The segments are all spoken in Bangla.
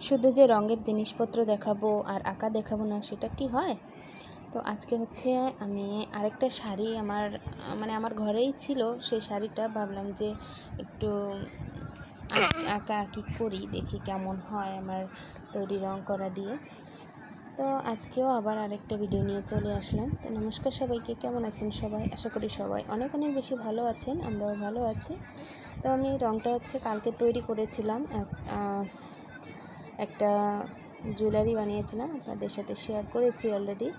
শুধু যে রঙের জিনিসপত্র দেখাবো আর আঁকা দেখাবো না সেটা কি হয়? তো আজকে হচ্ছে আমি আরেকটা শাড়ি আমার ঘরেই ছিল, সেই শাড়িটা ভাবলাম যে একটু আঁকা আঁকি করি, দেখি কেমন হয় আমার তৈরি রং করা দিয়ে। তো আজকেও আবার আরেকটা ভিডিও নিয়ে চলে আসলাম। তো নমস্কার সবাইকে, কেমন আছেন সবাই? আশা করি সবাই অনেক অনেক বেশি ভালো আছেন, আমরাও ভালো আছি। তো আমি রংটা হচ্ছে কালকে তৈরি করেছিলাম, একটা জুয়েলারি বানিয়েছিলাম, আপনাদের সাথে শেয়ার করেছি অলরেডি।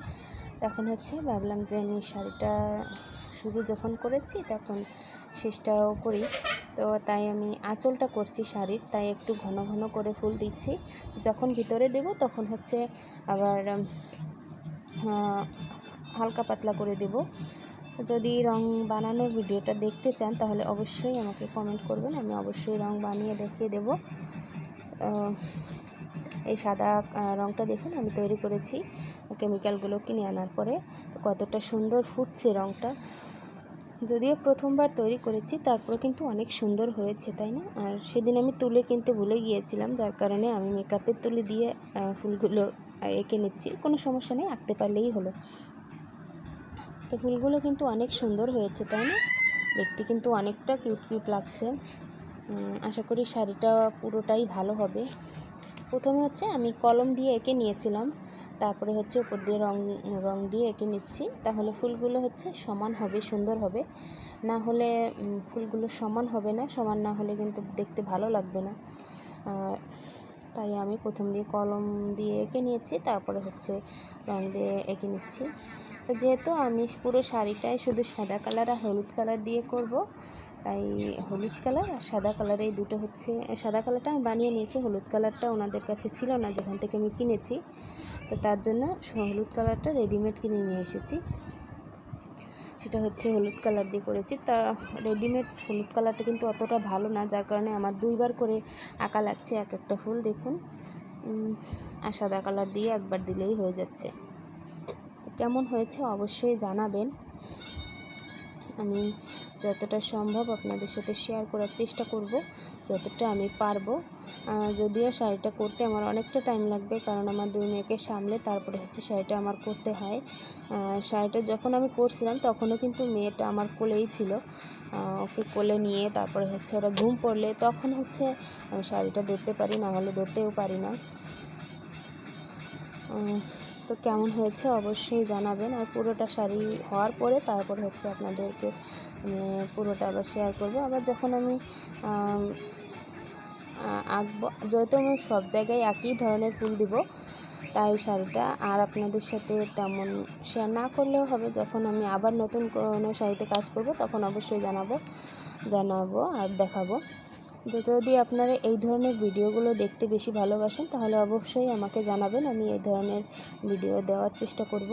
তখন হচ্ছে ভাবলাম যে আমি শাড়িটা শুরু যখন করেছি তখন শেষটাও করি, তো তাই আমি আঁচলটা করছি শাড়ির, তাই একটু ঘন ঘন করে ফুল দিচ্ছি। যখন ভিতরে দেব তখন হচ্ছে আবার হালকা পাতলা করে দেব। যদি রং বানানোর ভিডিওটা দেখতে চান তাহলে অবশ্যই আমাকে কমেন্ট করবেন, আমি অবশ্যই রং বানিয়ে দেখিয়ে দেব। এই সাদা রংটা দেখুন আমি তৈরি করেছি কেমিক্যালগুলো কিনে আনার পরে। তো কতটা সুন্দর ফুটছে রংটা, যদিও প্রথমবার তৈরি করেছি, তারপরে কিন্তু অনেক সুন্দর হয়েছে, তাই না? আর সেদিন আমি তুলে কিনতে ভুলে গিয়েছিলাম, যার কারণে আমি মেকআপের তুলি দিয়ে ফুলগুলো এঁকে নিচ্ছি। কোনো সমস্যা নেই, আঁকতে পারলেই হলো। তো ফুলগুলো কিন্তু অনেক সুন্দর হয়েছে, তাই না? দেখতে কিন্তু অনেকটা কিউট কিউট লাগছে। আশা করি শাড়িটা পুরোটাই ভালো হবে। প্রথমে হচ্ছে আমি কলম দিয়ে এঁকে নিয়েছিলাম, তারপরে হচ্ছে উপর দিয়ে রং দিয়ে এঁকে নিচ্ছি, তাহলে ফুলগুলো হচ্ছে সমান হবে, সুন্দর হবে। না হলে ফুলগুলো সমান হবে না, সমান না হলে কিন্তু দেখতে ভালো লাগবে না। তাই আমি প্রথম দিয়ে কলম দিয়ে এঁকে নিয়েছি, তারপরে হচ্ছে রং দিয়ে এঁকে নিচ্ছি। যেহেতু আমি পুরো শাড়িটাই শুধু সাদা কালার আর হলুদ কালার দিয়ে করব, তাই হলুদ কালার আর সাদা কালার এই দুটো হচ্ছে, সাদা কালারটা আমি বানিয়ে নিয়েছি, হলুদ কালারটা ওনাদের কাছে ছিল না যেখান থেকে আমি কিনেছি, তো তার জন্য হলুদ কালারটা রেডিমেড কিনে নিয়ে এসেছি। সেটা হচ্ছে হলুদ কালার দিয়ে করেছি। তা রেডিমেড হলুদ কালারটা কিন্তু অতটা ভালো না, যার কারণে আমার দুইবার করে আঁকা লাগছে এক একটা ফুল, দেখুন। আর সাদা কালার দিয়ে একবার দিলেই হয়ে যাচ্ছে। কেমন হয়েছে অবশ্যই জানাবেন, আমি যতটা সম্ভব আপনাদের সাথে শেয়ার করার চেষ্টা করব, যতটা আমি পারবো। যদিও শাড়িটা করতে আমার অনেকটা টাইম লাগবে, কারণ আমার দুই মেয়েকে সামলে তারপরে হচ্ছে শাড়িটা আমার করতে হয়। শাড়িটা যখন আমি করছিলাম তখনও কিন্তু মেয়েটা আমার কোলেই ছিল, ওকে কোলে নিয়ে তারপরে হচ্ছে ওরা ঘুম পড়লে তখন হচ্ছে আমি শাড়িটা ধরতে পারি, না হলে ধরতেও পারি না। তো কেমন হয়েছে অবশ্যই জানাবেন। আর পুরোটা শাড়ি হওয়ার পরে তারপর হচ্ছে আপনাদেরকে পুরোটা আবার শেয়ার করব। আবার যখন আমি আঁকবো, যেহেতু আমি সব জায়গায় একই ধরনের ফুল দিব, তাই শাড়িটা আর আপনাদের সাথে তেমন শেয়ার না করলেও হবে। যখন আমি আবার নতুন কোনো শাড়িতে কাজ করব তখন অবশ্যই জানাবো আর দেখাবো। যদি আপনারা এই ধরনের ভিডিওগুলো দেখতে বেশি ভালোবাসেন তাহলে অবশ্যই আমাকে জানাবেন, আমি এই ধরনের ভিডিও দেওয়ার চেষ্টা করব।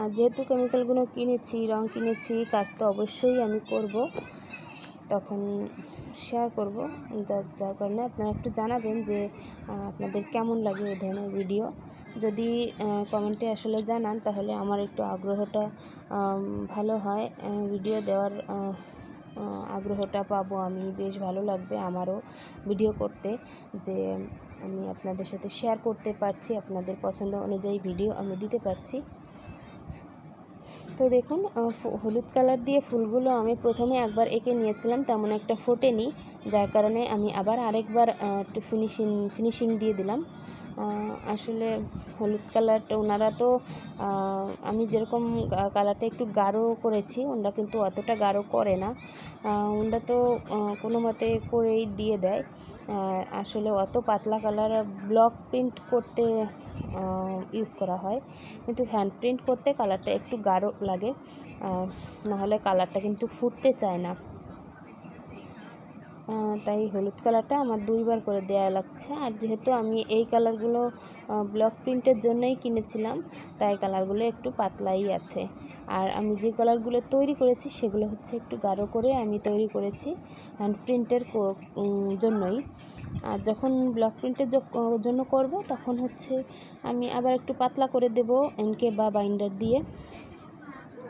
আর যেহেতু কেমিক্যালগুলো কিনেছি, রং কিনেছি, কাজ তো অবশ্যই আমি করব, তখন শেয়ার করব। যার কারণে আপনারা একটু জানাবেন যে আপনাদের কেমন লাগে এই ধরনের ভিডিও। যদি কমেন্টে আসলে জানান তাহলে আমার একটু আগ্রহটা ভালো হয়, ভিডিও দেওয়ার আগ্রহটা পাবো আমি, বেশ ভালো লাগবে আমারও ভিডিও করতে, যে আমি আপনাদের সাথে শেয়ার করতে পারছি, আপনাদের পছন্দ অনুযায়ী ভিডিও আমি দিতে পারছি। তো দেখুন হলুদ কালার দিয়ে ফুলগুলো আমি প্রথমে একবার এঁকে নিয়েছিলাম, তেমন একটা ফোটেনি, যার কারণে আমি আবার আরেকবার একটু ফিনিশিং দিয়ে দিলাম। আসলে হলুদ কালারটা ওনারা তো আমি যেরকম কালারটা একটু গাঢ় করেছি, ওনারা কিন্তু অতটা গাঢ় করে না, ওনারা তো কোনো মতে করেই দিয়ে দেয়। আসলে অত পাতলা কালার ব্লক প্রিন্ট করতে ইউজ করা হয়, কিন্তু হ্যান্ড প্রিন্ট করতে কালারটা একটু গাঢ় লাগে, নাহলে কালারটা কিন্তু ফুটতে চায় না। তাই হলুদ কালারটা আমার দুইবার করে দেয়া লাগছে। আর যেহেতু আমি এই কালারগুলো ব্লক প্রিন্টের জন্যই কিনেছিলাম, তাই কালারগুলো একটু পাতলাই আছে। আর আমি যে কালারগুলো তৈরি করেছি সেগুলো হচ্ছে একটু গাঢ় করে আমি তৈরি করেছি হ্যান্ড প্রিন্টের জন্যই। আর যখন ব্লক প্রিন্টের জন্য করব তখন হচ্ছে আমি আবার একটু পাতলা করে দেব এনকে বা বাইন্ডার দিয়ে,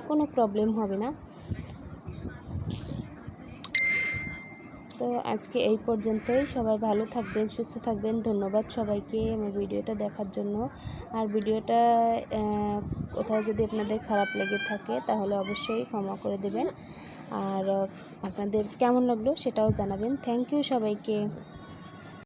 কোনো প্রবলেম হবে না। তো তো আজকে এই পর্যন্তই। সবাই ভালো থাকবেন, সুস্থ থাকবেন। ধন্যবাদ সবাইকে আমার ভিডিওটা দেখার জন্য। আর ভিডিওটা কোথাও যদি আপনাদের খারাপ লেগে থাকে তাহলে অবশ্যই ক্ষমা করে দেবেন। আর আপনাদের কেমন লাগলো সেটাও জানাবেন। থ্যাংক ইউ সবাইকে।